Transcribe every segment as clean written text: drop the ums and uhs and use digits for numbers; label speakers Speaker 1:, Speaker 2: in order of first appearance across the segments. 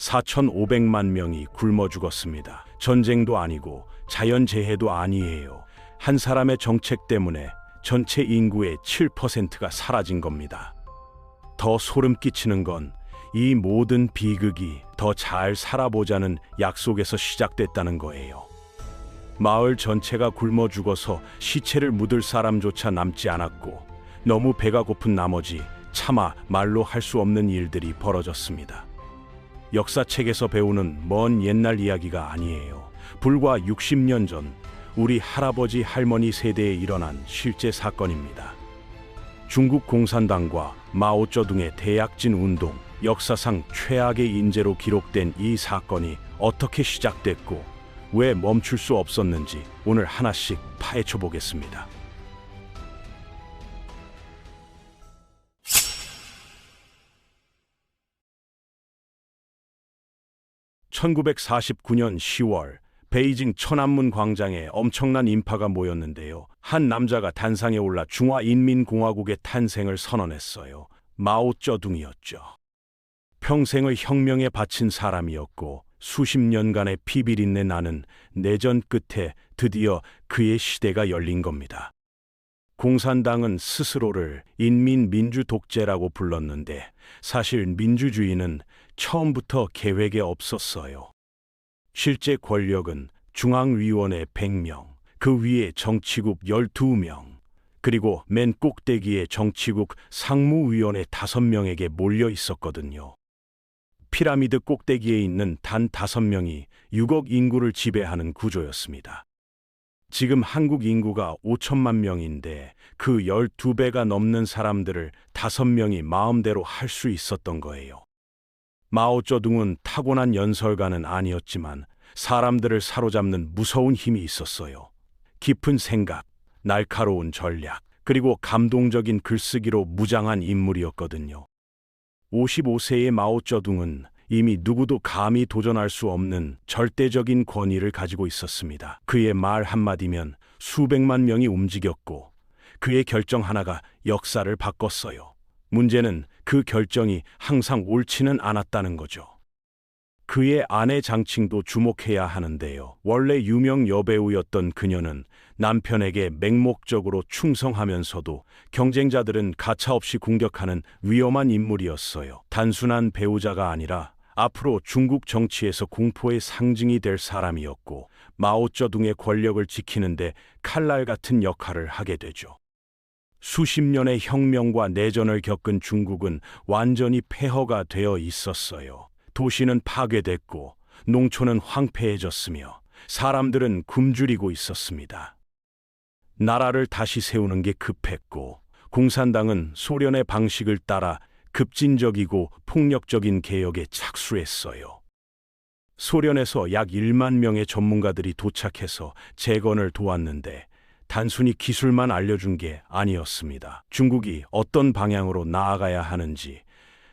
Speaker 1: 4,500만 명이 굶어 죽었습니다. 전쟁도 아니고 자연재해도 아니에요. 한 사람의 정책 때문에 전체 인구의 7%가 사라진 겁니다. 더 소름 끼치는 건 이 모든 비극이 더 잘 살아보자는 약속에서 시작됐다는 거예요. 마을 전체가 굶어 죽어서 시체를 묻을 사람조차 남지 않았고 너무 배가 고픈 나머지 차마 말로 할 수 없는 일들이 벌어졌습니다. 역사책에서 배우는 먼 옛날 이야기가 아니에요. 불과 60년 전 우리 할아버지 할머니 세대에 일어난 실제 사건입니다. 중국 공산당과 마오쩌둥의 대약진 운동, 역사상 최악의 인재로 기록된 이 사건이 어떻게 시작됐고 왜 멈출 수 없었는지 오늘 하나씩 파헤쳐 보겠습니다. 1949년 10월 베이징 천안문 광장에 엄청난 인파가 모였는데요. 한 남자가 단상에 올라 중화인민공화국의 탄생을 선언했어요. 마오쩌둥이었죠. 평생을 혁명에 바친 사람이었고 수십 년간의 피비린내 나는 내전 끝에 드디어 그의 시대가 열린 겁니다. 공산당은 스스로를 인민민주 독재라고 불렀는데 사실 민주주의는 처음부터 계획에 없었어요. 실제 권력은 중앙위원회 100명, 그 위에 정치국 12명, 그리고 맨 꼭대기에 정치국 상무위원회 5명에게 몰려 있었거든요. 피라미드 꼭대기에 있는 단 5명이 6억 인구를 지배하는 구조였습니다. 지금 한국 인구가 5천만 명인데 그 12배가 넘는 사람들을 5명이 마음대로 할 수 있었던 거예요. 마오쩌둥은 타고난 연설가는 아니었지만 사람들을 사로잡는 무서운 힘이 있었어요. 깊은 생각, 날카로운 전략, 그리고 감동적인 글쓰기로 무장한 인물이었거든요. 55세의 마오쩌둥은 이미 누구도 감히 도전할 수 없는 절대적인 권위를 가지고 있었습니다. 그의 말 한마디면 수백만 명이 움직였고 그의 결정 하나가 역사를 바꿨어요. 문제는 그 결정이 항상 옳지는 않았다는 거죠. 그의 아내 장칭도 주목해야 하는데요. 원래 유명 여배우였던 그녀는 남편에게 맹목적으로 충성하면서도 경쟁자들은 가차없이 공격하는 위험한 인물이었어요. 단순한 배우자가 아니라 앞으로 중국 정치에서 공포의 상징이 될 사람이었고 마오쩌둥의 권력을 지키는데 칼날 같은 역할을 하게 되죠. 수십 년의 혁명과 내전을 겪은 중국은 완전히 폐허가 되어 있었어요. 도시는 파괴됐고 농촌은 황폐해졌으며 사람들은 굶주리고 있었습니다. 나라를 다시 세우는 게 급했고 공산당은 소련의 방식을 따라 급진적이고 폭력적인 개혁에 착수했어요. 소련에서 약 1만 명의 전문가들이 도착해서 재건을 도왔는데 단순히 기술만 알려준 게 아니었습니다. 중국이 어떤 방향으로 나아가야 하는지,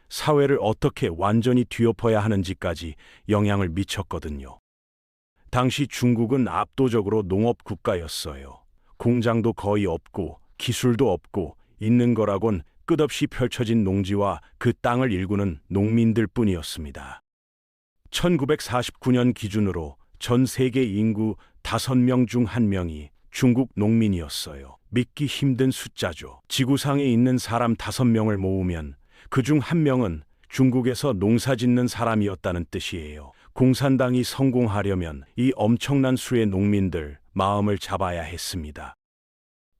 Speaker 1: 사회를 어떻게 완전히 뒤엎어야 하는지까지 영향을 미쳤거든요. 당시 중국은 압도적으로 농업 국가였어요. 공장도 거의 없고 기술도 없고 있는 거라곤 끝없이 펼쳐진 농지와 그 땅을 일구는 농민들 뿐이었습니다. 1949년 기준으로 전 세계 인구 5명 중 1명이 중국 농민이었어요. 믿기 힘든 숫자죠. 지구상에 있는 사람 5명을 모으면 그중 1명은 중국에서 농사짓는 사람이었다는 뜻이에요. 공산당이 성공하려면 이 엄청난 수의 농민들 마음을 잡아야 했습니다.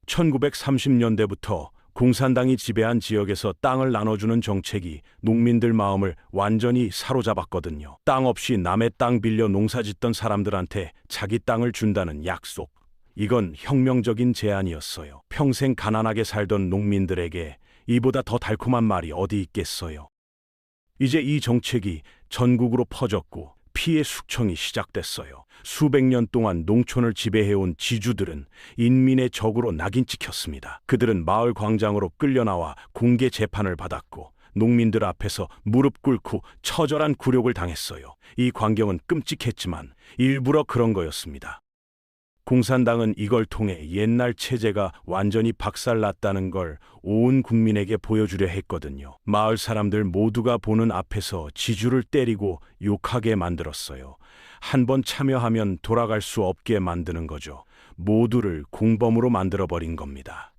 Speaker 1: 1930년대부터 공산당이 지배한 지역에서 땅을 나눠주는 정책이 농민들 마음을 완전히 사로잡았거든요. 땅 없이 남의 땅 빌려 농사짓던 사람들한테 자기 땅을 준다는 약속. 이건 혁명적인 제안이었어요. 평생 가난하게 살던 농민들에게 이보다 더 달콤한 말이 어디 있겠어요. 이제 이 정책이 전국으로 퍼졌고 피해 숙청이 시작됐어요. 수백 년 동안 농촌을 지배해온 지주들은 인민의 적으로 낙인 찍혔습니다. 그들은 마을 광장으로 끌려나와 공개 재판을 받았고 농민들 앞에서 무릎 꿇고 처절한 굴욕을 당했어요. 이 광경은 끔찍했지만 일부러 그런 거였습니다. 공산당은 이걸 통해 옛날 체제가 완전히 박살났다는 걸 온 국민에게 보여주려 했거든요. 마을 사람들 모두가 보는 앞에서 지주를 때리고 욕하게 만들었어요. 한 번 참여하면 돌아갈 수 없게 만드는 거죠. 모두를 공범으로 만들어버린 겁니다.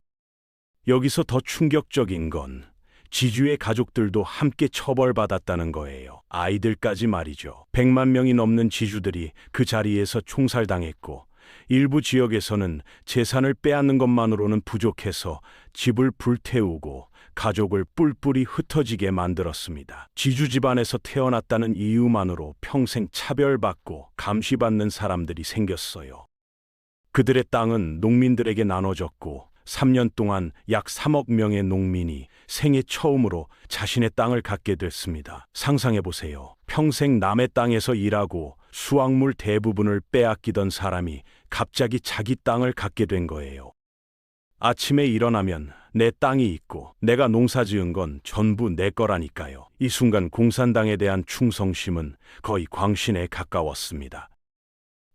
Speaker 1: 여기서 더 충격적인 건 지주의 가족들도 함께 처벌받았다는 거예요. 아이들까지 말이죠. 100만 명이 넘는 지주들이 그 자리에서 총살당했고, 일부 지역에서는 재산을 빼앗는 것만으로는 부족해서 집을 불태우고 가족을 뿔뿔이 흩어지게 만들었습니다. 지주 집안에서 태어났다는 이유만으로 평생 차별받고 감시받는 사람들이 생겼어요. 그들의 땅은 농민들에게 나눠졌고 3년 동안 약 3억 명의 농민이 생애 처음으로 자신의 땅을 갖게 됐습니다. 상상해 보세요. 평생 남의 땅에서 일하고 수확물 대부분을 빼앗기던 사람이 갑자기 자기 땅을 갖게 된 거예요. 아침에 일어나면 내 땅이 있고 내가 농사 지은 건 전부 내 거라니까요. 이 순간 공산당에 대한 충성심은 거의 광신에 가까웠습니다.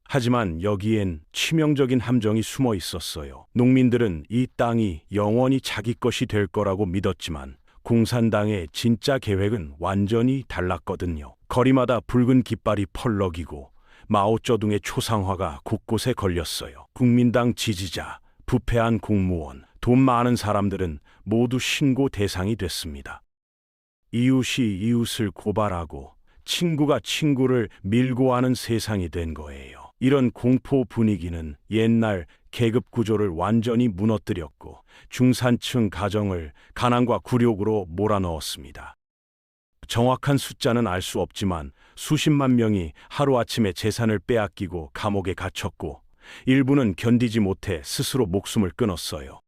Speaker 1: 하지만 여기엔 치명적인 함정이 숨어 있었어요. 농민들은 이 땅이 영원히 자기 것이 될 거라고 믿었지만 공산당의 진짜 계획은 완전히 달랐거든요. 거리마다 붉은 깃발이 펄럭이고 마오쩌둥의 초상화가 곳곳에 걸렸어요. 국민당 지지자, 부패한 공무원, 돈 많은 사람들은 모두 신고 대상이 됐습니다. 이웃이 이웃을 고발하고 친구가 친구를 밀고 하는 세상이 된 거예요. 이런 공포 분위기는 옛날 계급 구조를 완전히 무너뜨렸고 중산층 가정을 가난과 굴욕으로 몰아넣었습니다. 정확한 숫자는 알 수 없지만 수십만 명이 하루아침에 재산을 빼앗기고 감옥에 갇혔고 일부는 견디지 못해 스스로 목숨을 끊었어요.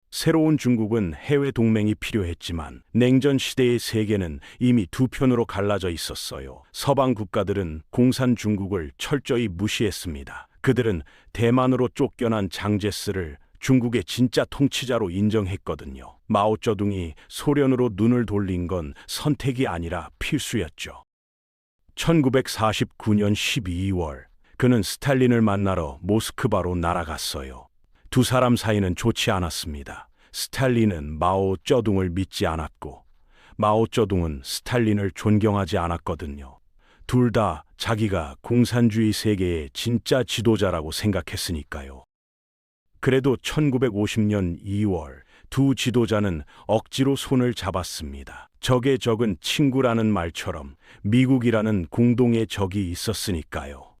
Speaker 1: 새로운 중국은 해외 동맹이 필요했지만 냉전 시대의 세계는 이미 두 편으로 갈라져 있었어요. 서방 국가들은 공산 중국을 철저히 무시했습니다. 그들은 대만으로 쫓겨난 장제스를 중국의 진짜 통치자로 인정했거든요. 마오쩌둥이 소련으로 눈을 돌린 건 선택이 아니라 필수였죠. 1949년 12월 그는 스탈린을 만나러 모스크바로 날아갔어요. 두 사람 사이는 좋지 않았습니다. 스탈린은 마오쩌둥을 믿지 않았고 마오쩌둥은 스탈린을 존경하지 않았거든요. 둘 다 자기가 공산주의 세계의 진짜 지도자라고 생각했으니까요. 그래도 1950년 2월 두 지도자는 억지로 손을 잡았습니다. 적의 적은 친구라는 말처럼 미국이라는 공동의 적이 있었으니까요.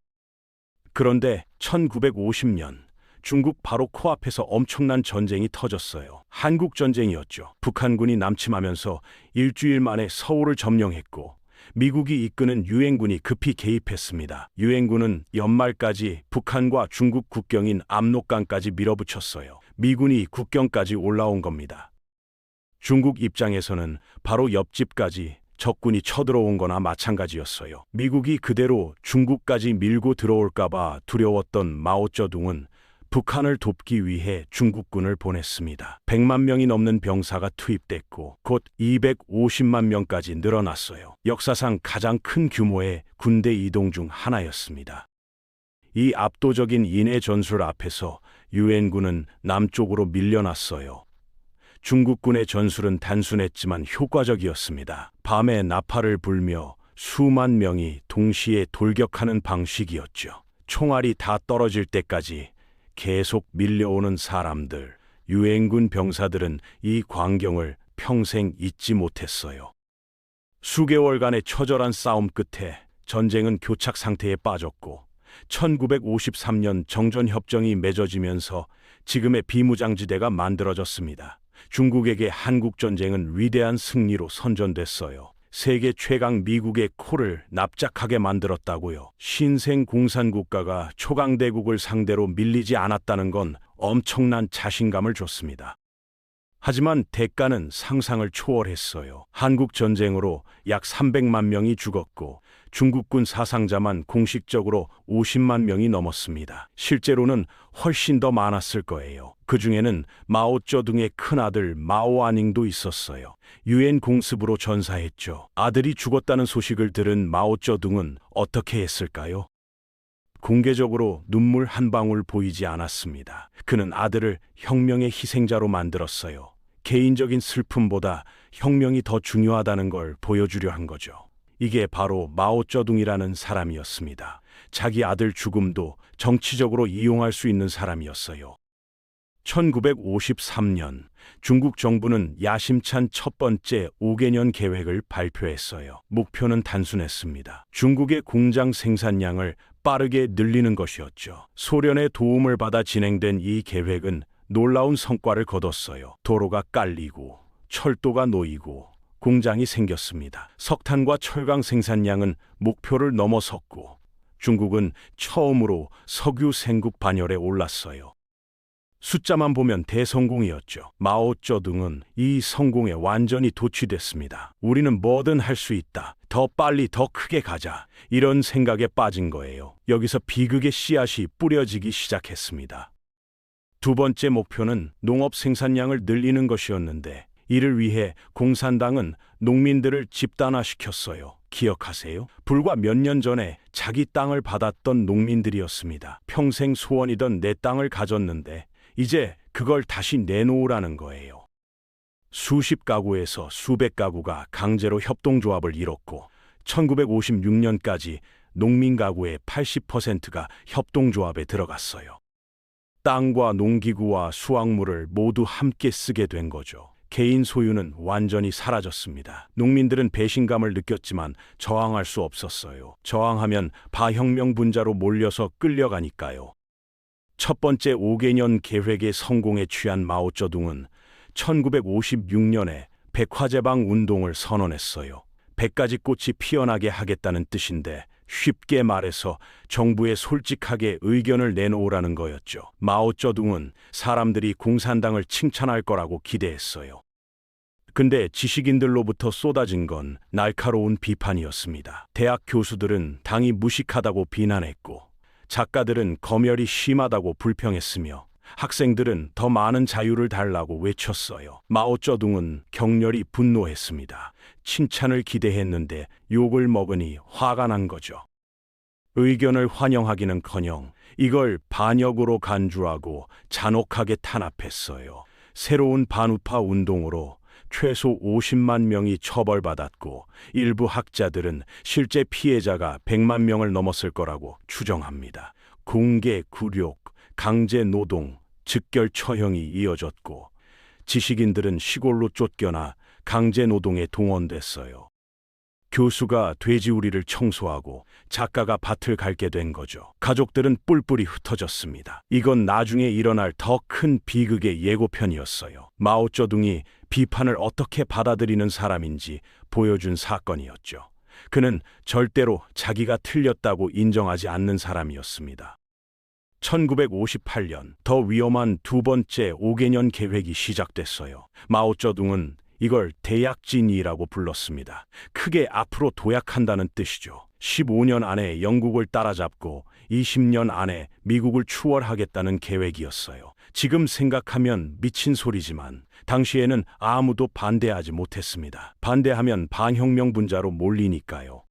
Speaker 1: 그런데 1950년 중국 바로 코앞에서 엄청난 전쟁이 터졌어요. 한국전쟁이었죠. 북한군이 남침하면서 일주일 만에 서울을 점령했고 미국이 이끄는 유엔군이 급히 개입했습니다. 유엔군은 연말까지 북한과 중국 국경인 압록강까지 밀어붙였어요. 미군이 국경까지 올라온 겁니다. 중국 입장에서는 바로 옆집까지 적군이 쳐들어온 거나 마찬가지였어요. 미국이 그대로 중국까지 밀고 들어올까봐 두려웠던 마오쩌둥은 북한을 돕기 위해 중국군을 보냈습니다. 100만 명이 넘는 병사가 투입됐고 곧 250만 명까지 늘어났어요. 역사상 가장 큰 규모의 군대 이동 중 하나였습니다. 이 압도적인 인해 전술 앞에서 유엔군은 남쪽으로 밀려났어요. 중국군의 전술은 단순했지만 효과적이었습니다. 밤에 나팔을 불며 수만 명이 동시에 돌격하는 방식이었죠. 총알이 다 떨어질 때까지 계속 밀려오는 사람들, 유엔군 병사들은 이 광경을 평생 잊지 못했어요. 수개월간의 처절한 싸움 끝에 전쟁은 교착 상태에 빠졌고 1953년 정전협정이 맺어지면서 지금의 비무장지대가 만들어졌습니다. 중국에게 한국전쟁은 위대한 승리로 선전됐어요. 세계 최강 미국의 코를 납작하게 만들었다고요. 신생 공산국가가 초강대국을 상대로 밀리지 않았다는 건 엄청난 자신감을 줬습니다. 하지만 대가는 상상을 초월했어요. 한국전쟁으로 약 300만 명이 죽었고 중국군 사상자만 공식적으로 50만 명이 넘었습니다. 실제로는 훨씬 더 많았을 거예요. 그 중에는 마오쩌둥의 큰아들 마오아닝도 있었어요. 유엔 공습으로 전사했죠. 아들이 죽었다는 소식을 들은 마오쩌둥은 어떻게 했을까요? 공개적으로 눈물 한 방울 보이지 않았습니다. 그는 아들을 혁명의 희생자로 만들었어요. 개인적인 슬픔보다 혁명이 더 중요하다는 걸 보여주려 한 거죠. 이게 바로 마오쩌둥이라는 사람이었습니다. 자기 아들 죽음도 정치적으로 이용할 수 있는 사람이었어요. 1953년 중국 정부는 야심찬 첫 번째 5개년 계획을 발표했어요. 목표는 단순했습니다. 중국의 공장 생산량을 빠르게 늘리는 것이었죠. 소련의 도움을 받아 진행된 이 계획은 놀라운 성과를 거뒀어요. 도로가 깔리고 철도가 놓이고 공장이 생겼습니다. 석탄과 철강 생산량은 목표를 넘어섰고 중국은 처음으로 석유 생국 반열에 올랐어요. 숫자만 보면 대성공이었죠. 마오쩌둥은 이 성공에 완전히 도취됐습니다. 우리는 뭐든 할 수 있다. 더 빨리 더 크게 가자. 이런 생각에 빠진 거예요. 여기서 비극의 씨앗이 뿌려지기 시작했습니다. 두 번째 목표는 농업 생산량을 늘리는 것이었는데 이를 위해 공산당은 농민들을 집단화시켰어요. 기억하세요? 불과 몇 년 전에 자기 땅을 받았던 농민들이었습니다. 평생 소원이던 내 땅을 가졌는데 이제 그걸 다시 내놓으라는 거예요. 수십 가구에서 수백 가구가 강제로 협동조합을 이뤘고 1956년까지 농민 가구의 80%가 협동조합에 들어갔어요. 땅과 농기구와 수확물을 모두 함께 쓰게 된 거죠. 개인 소유는 완전히 사라졌습니다. 농민들은 배신감을 느꼈지만 저항할 수 없었어요. 저항하면 바혁명 분자로 몰려서 끌려가니까요. 첫 번째 5개년 계획의 성공에 취한 마오쩌둥은 1956년에 백화제방 운동을 선언했어요. 100가지 꽃이 피어나게 하겠다는 뜻인데 쉽게 말해서 정부에 솔직하게 의견을 내놓으라는 거였죠. 마오쩌둥은 사람들이 공산당을 칭찬할 거라고 기대했어요. 근데 지식인들로부터 쏟아진 건 날카로운 비판이었습니다. 대학 교수들은 당이 무식하다고 비난했고 작가들은 검열이 심하다고 불평했으며 학생들은 더 많은 자유를 달라고 외쳤어요. 마오쩌둥은 격렬히 분노했습니다. 칭찬을 기대했는데 욕을 먹으니 화가 난 거죠. 의견을 환영하기는커녕 이걸 반역으로 간주하고 잔혹하게 탄압했어요. 새로운 반우파 운동으로 최소 50만 명이 처벌받았고 일부 학자들은 실제 피해자가 100만 명을 넘었을 거라고 추정합니다. 공개 굴욕, 강제 노동, 즉결 처형이 이어졌고 지식인들은 시골로 쫓겨나 강제 노동에 동원됐어요. 교수가 돼지우리를 청소하고 작가가 밭을 갈게 된 거죠. 가족들은 뿔뿔이 흩어졌습니다. 이건 나중에 일어날 더 큰 비극의 예고편이었어요. 마오쩌둥이 비판을 어떻게 받아들이는 사람인지 보여준 사건이었죠. 그는 절대로 자기가 틀렸다고 인정하지 않는 사람이었습니다. 1958년 더 위험한 두 번째 5개년 계획이 시작됐어요. 마오쩌둥은 이걸 대약진이라고 불렀습니다. 크게 앞으로 도약한다는 뜻이죠. 15년 안에 영국을 따라잡고 20년 안에 미국을 추월하겠다는 계획이었어요. 지금 생각하면 미친 소리지만 당시에는 아무도 반대하지 못했습니다. 반대하면 반혁명 분자로 몰리니까요.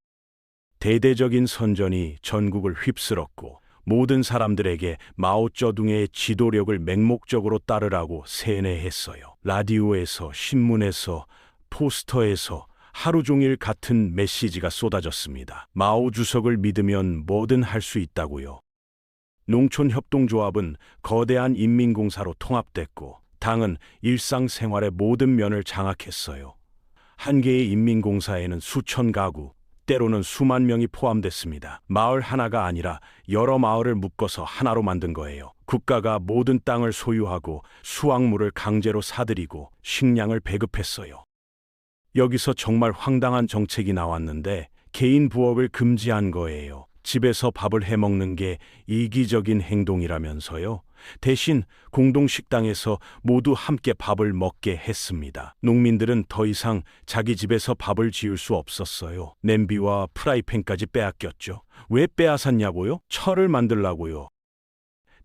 Speaker 1: 대대적인 선전이 전국을 휩쓸었고 모든 사람들에게 마오쩌둥의 지도력을 맹목적으로 따르라고 세뇌했어요. 라디오에서, 신문에서, 포스터에서 하루 종일 같은 메시지가 쏟아졌습니다. 마오 주석을 믿으면 뭐든 할 수 있다고요. 농촌협동조합은 거대한 인민공사로 통합됐고 당은 일상생활의 모든 면을 장악했어요. 한 개의 인민공사에는 수천 가구, 때로는 수만 명이 포함됐습니다. 마을 하나가 아니라 여러 마을을 묶어서 하나로 만든 거예요. 국가가 모든 땅을 소유하고 수확물을 강제로 사들이고 식량을 배급했어요. 여기서 정말 황당한 정책이 나왔는데 개인 부업을 금지한 거예요. 집에서 밥을 해먹는 게 이기적인 행동이라면서요. 대신 공동식당에서 모두 함께 밥을 먹게 했습니다. 농민들은 더 이상 자기 집에서 밥을 지을 수 없었어요. 냄비와 프라이팬까지 빼앗겼죠. 왜 빼앗았냐고요? 철을 만들라고요.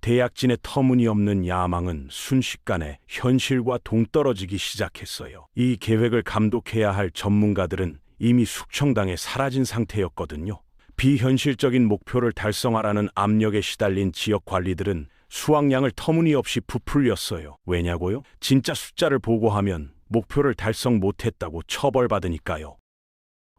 Speaker 1: 대약진의 터무니없는 야망은 순식간에 현실과 동떨어지기 시작했어요. 이 계획을 감독해야 할 전문가들은 이미 숙청당에 사라진 상태였거든요. 비현실적인 목표를 달성하라는 압력에 시달린 지역 관리들은 수확량을 터무니없이 부풀렸어요. 왜냐고요? 진짜 숫자를 보고하면 목표를 달성 못했다고 처벌받으니까요.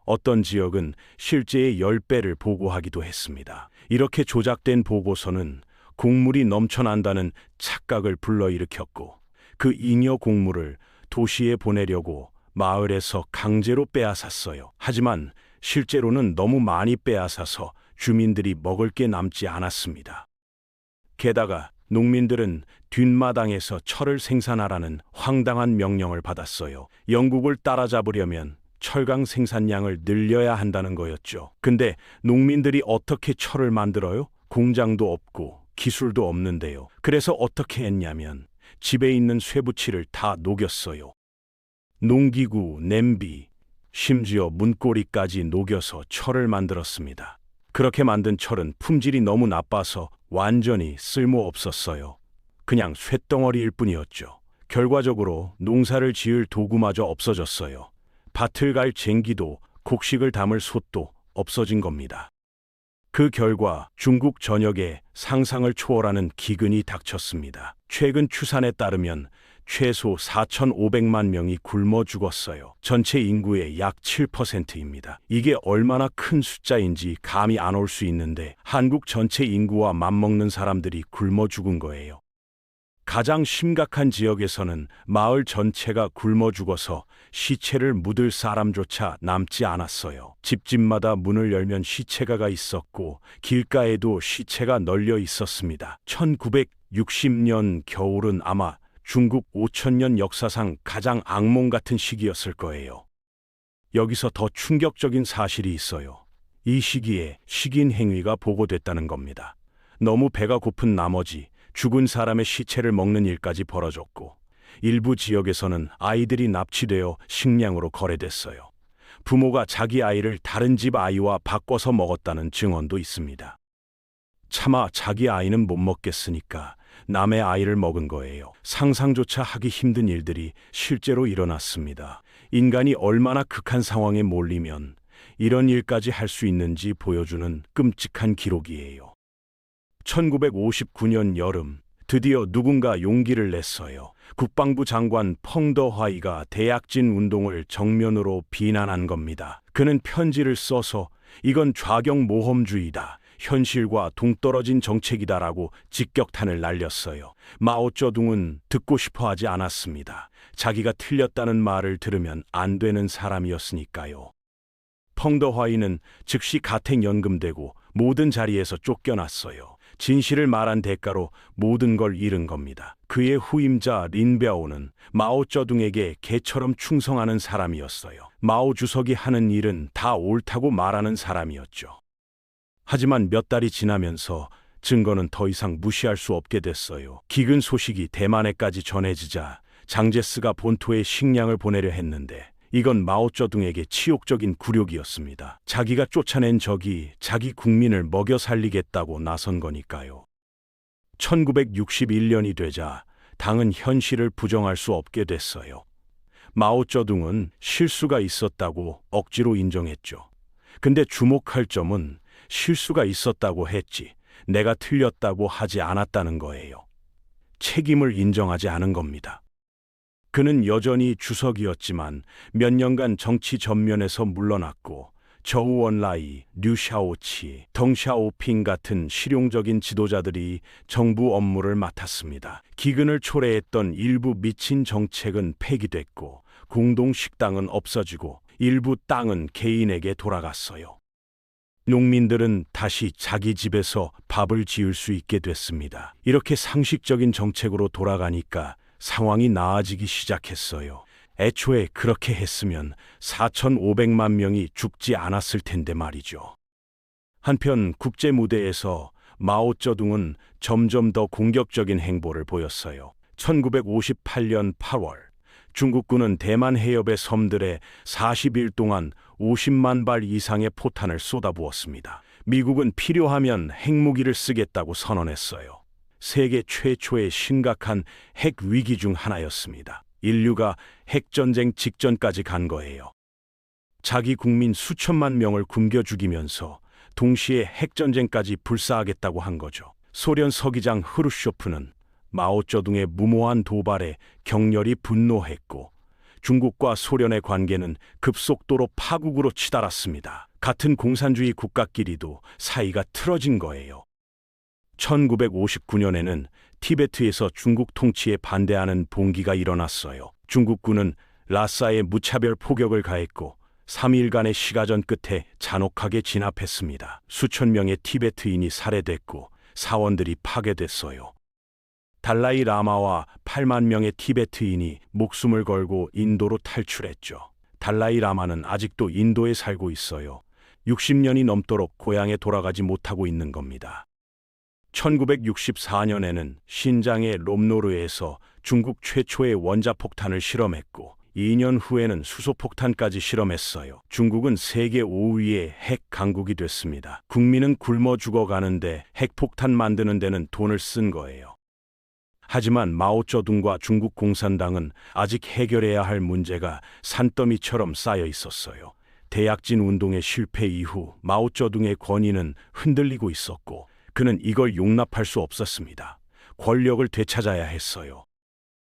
Speaker 1: 어떤 지역은 실제의 10배를 보고하기도 했습니다. 이렇게 조작된 보고서는 곡물이 넘쳐난다는 착각을 불러일으켰고, 그 잉여 곡물을 도시에 보내려고 마을에서 강제로 빼앗았어요. 하지만 실제로는 너무 많이 빼앗아서 주민들이 먹을 게 남지 않았습니다. 게다가 농민들은 뒷마당에서 철을 생산하라는 황당한 명령을 받았어요. 영국을 따라잡으려면 철강 생산량을 늘려야 한다는 거였죠. 근데 농민들이 어떻게 철을 만들어요? 공장도 없고 기술도 없는데요. 그래서 어떻게 했냐면 집에 있는 쇠붙이를 다 녹였어요. 농기구, 냄비, 심지어 문고리까지 녹여서 철을 만들었습니다. 그렇게 만든 철은 품질이 너무 나빠서 완전히 쓸모없었어요. 그냥 쇳덩어리일 뿐이었죠. 결과적으로 농사를 지을 도구마저 없어졌어요. 밭을 갈 쟁기도 곡식을 담을 솥도 없어진 겁니다. 그 결과 중국 전역에 상상을 초월하는 기근이 닥쳤습니다. 최근 추산에 따르면 최소 4,500만 명이 굶어 죽었어요. 전체 인구의 약 7%입니다. 이게 얼마나 큰 숫자인지 감이 안 올 수 있는데 한국 전체 인구와 맞먹는 사람들이 굶어 죽은 거예요. 가장 심각한 지역에서는 마을 전체가 굶어 죽어서 시체를 묻을 사람조차 남지 않았어요. 집집마다 문을 열면 시체가 있었고 길가에도 시체가 널려 있었습니다. 1960년 겨울은 아마 중국 5,000년 역사상 가장 악몽 같은 시기였을 거예요. 여기서 더 충격적인 사실이 있어요. 이 시기에 식인 행위가 보고됐다는 겁니다. 너무 배가 고픈 나머지 죽은 사람의 시체를 먹는 일까지 벌어졌고, 일부 지역에서는 아이들이 납치되어 식량으로 거래됐어요. 부모가 자기 아이를 다른 집 아이와 바꿔서 먹었다는 증언도 있습니다. 차마 자기 아이는 못 먹겠으니까 남의 아이를 먹은 거예요. 상상조차 하기 힘든 일들이 실제로 일어났습니다. 인간이 얼마나 극한 상황에 몰리면 이런 일까지 할 수 있는지 보여주는 끔찍한 기록이에요. 1959년 여름, 드디어 누군가 용기를 냈어요. 국방부 장관 펑더화이가 대약진 운동을 정면으로 비난한 겁니다. 그는 편지를 써서 이건 좌경모험주의다, 현실과 동떨어진 정책이다라고 직격탄을 날렸어요. 마오쩌둥은 듣고 싶어 하지 않았습니다. 자기가 틀렸다는 말을 들으면 안 되는 사람이었으니까요. 펑더화이는 즉시 가택연금되고 모든 자리에서 쫓겨났어요. 진실을 말한 대가로 모든 걸 잃은 겁니다. 그의 후임자 린베오는 마오쩌둥에게 개처럼 충성하는 사람이었어요. 마오 주석이 하는 일은 다 옳다고 말하는 사람이었죠. 하지만 몇 달이 지나면서 증거는 더 이상 무시할 수 없게 됐어요. 기근 소식이 대만에까지 전해지자 장제스가 본토에 식량을 보내려 했는데 이건 마오쩌둥에게 치욕적인 굴욕이었습니다. 자기가 쫓아낸 적이 자기 국민을 먹여 살리겠다고 나선 거니까요. 1961년이 되자 당은 현실을 부정할 수 없게 됐어요. 마오쩌둥은 실수가 있었다고 억지로 인정했죠. 근데 주목할 점은 실수가 있었다고 했지 내가 틀렸다고 하지 않았다는 거예요. 책임을 인정하지 않은 겁니다. 그는 여전히 주석이었지만 몇 년간 정치 전면에서 물러났고 저우원라이, 류샤오치, 덩샤오핑 같은 실용적인 지도자들이 정부 업무를 맡았습니다. 기근을 초래했던 일부 미친 정책은 폐기됐고 공동식당은 없어지고 일부 땅은 개인에게 돌아갔어요. 농민들은 다시 자기 집에서 밥을 지을 수 있게 됐습니다. 이렇게 상식적인 정책으로 돌아가니까 상황이 나아지기 시작했어요. 애초에 그렇게 했으면 4,500만 명이 죽지 않았을 텐데 말이죠. 한편 국제 무대에서 마오쩌둥은 점점 더 공격적인 행보를 보였어요. 1958년 8월 중국군은 대만 해협의 섬들에 40일 동안 50만 발 이상의 포탄을 쏟아부었습니다. 미국은 필요하면 핵무기를 쓰겠다고 선언했어요. 세계 최초의 심각한 핵 위기 중 하나였습니다. 인류가 핵전쟁 직전까지 간 거예요. 자기 국민 수천만 명을 굶겨 죽이면서 동시에 핵전쟁까지 불사하겠다고 한 거죠. 소련 서기장 흐루쇼프는 마오쩌둥의 무모한 도발에 격렬히 분노했고 중국과 소련의 관계는 급속도로 파국으로 치달았습니다. 같은 공산주의 국가끼리도 사이가 틀어진 거예요. 1959년에는 티베트에서 중국 통치에 반대하는 봉기가 일어났어요. 중국군은 라싸에 무차별 포격을 가했고 3일간의 시가전 끝에 잔혹하게 진압했습니다. 수천 명의 티베트인이 살해됐고 사원들이 파괴됐어요. 달라이 라마와 8만 명의 티베트인이 목숨을 걸고 인도로 탈출했죠. 달라이 라마는 아직도 인도에 살고 있어요. 60년이 넘도록 고향에 돌아가지 못하고 있는 겁니다. 1964년에는 신장의 롬노르에서 중국 최초의 원자폭탄을 실험했고 2년 후에는 수소폭탄까지 실험했어요. 중국은 세계 5위의 핵 강국이 됐습니다. 국민은 굶어 죽어가는데 핵폭탄 만드는 데는 돈을 쓴 거예요. 하지만 마오쩌둥과 중국 공산당은 아직 해결해야 할 문제가 산더미처럼 쌓여 있었어요. 대약진 운동의 실패 이후 마오쩌둥의 권위는 흔들리고 있었고 그는 이걸 용납할 수 없었습니다. 권력을 되찾아야 했어요.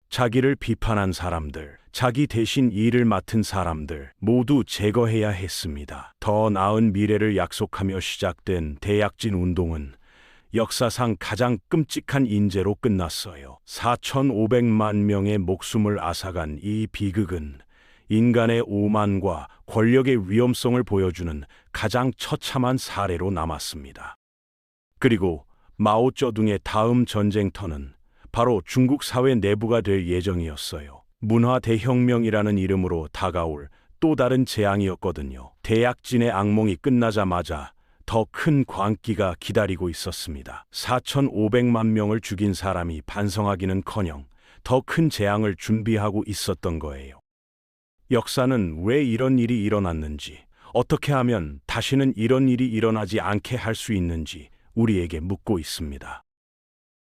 Speaker 1: 자기를 비판한 사람들, 자기 대신 일을 맡은 사람들 모두 제거해야 했습니다. 더 나은 미래를 약속하며 시작된 대약진 운동은 역사상 가장 끔찍한 인재로 끝났어요. 4,500만 명의 목숨을 앗아간 이 비극은 인간의 오만과 권력의 위험성을 보여주는 가장 처참한 사례로 남았습니다. 그리고 마오쩌둥의 다음 전쟁터는 바로 중국 사회 내부가 될 예정이었어요. 문화 대혁명이라는 이름으로 다가올 또 다른 재앙이었거든요. 대약진의 악몽이 끝나자마자 더 큰 광기가 기다리고 있었습니다. 4,500만 명을 죽인 사람이 반성하기는커녕 더 큰 재앙을 준비하고 있었던 거예요. 역사는 왜 이런 일이 일어났는지, 어떻게 하면 다시는 이런 일이 일어나지 않게 할 수 있는지 우리에게 묻고 있습니다.